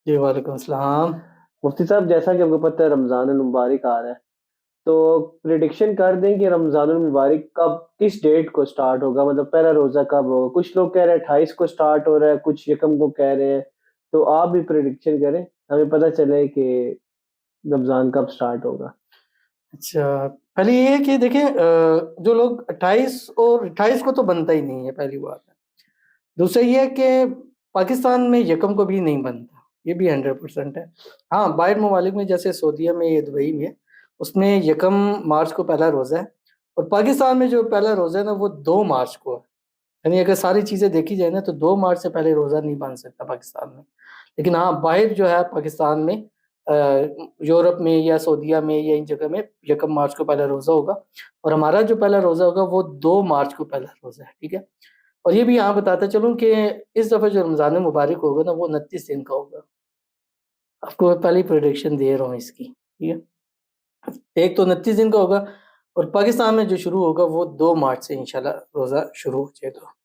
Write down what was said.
جی وعلیکم السلام۔ مفتی صاحب، جیسا کہ آپ کو پتہ ہے رمضان المبارک آ رہا ہے، تو پریڈکشن کر دیں کہ رمضان المبارک کب کس ڈیٹ کو سٹارٹ ہوگا، مطلب پہلا روزہ کب ہوگا؟ کچھ لوگ کہہ رہے ہیں 28 کو سٹارٹ ہو رہا ہے، کچھ یکم کو کہہ رہے ہیں، تو آپ بھی پریڈکشن کریں، ہمیں پتہ چلے کہ رمضان کب سٹارٹ ہوگا۔ اچھا، پہلے یہ ہے کہ دیکھیں جو لوگ 28 کو تو بنتا ہی نہیں ہے، پہلی بات ہے۔ دوسرا یہ ہے کہ پاکستان میں یکم کو بھی نہیں بنتا، یہ بھی 100% ہے۔ ہاں، باہر ممالک میں جیسے سعودیہ میں یا دبئی میں، اس میں یکم مارچ کو پہلا روزہ ہے، اور پاکستان میں جو پہلا روزہ ہے نا وہ 2 مارچ کو ہے۔ یعنی اگر ساری چیزیں دیکھی جائے نا تو 2 مارچ سے پہلے روزہ نہیں بن سکتا پاکستان میں۔ لیکن ہاں، باہر جو ہے پاکستان میں یورپ میں یا سعودیہ میں یا ان جگہ میں یکم مارچ کو پہلا روزہ ہوگا، اور ہمارا جو پہلا روزہ ہوگا وہ 2 مارچ کو پہلا روزہ ہے، ٹھیک ہے۔ اور یہ بھی یہاں بتاتا چلوں کہ اس دفعہ جو رمضان مبارک ہوگا نا وہ 29 دن کا ہوگا۔ آپ کو پہلی پریڈکشن دے رہا ہوں اس کی، ٹھیک ہے۔ ایک تو 29 دن کا ہوگا، اور پاکستان میں جو شروع ہوگا وہ 2 مارچ سے انشاءاللہ روزہ شروع ہو جائے گا۔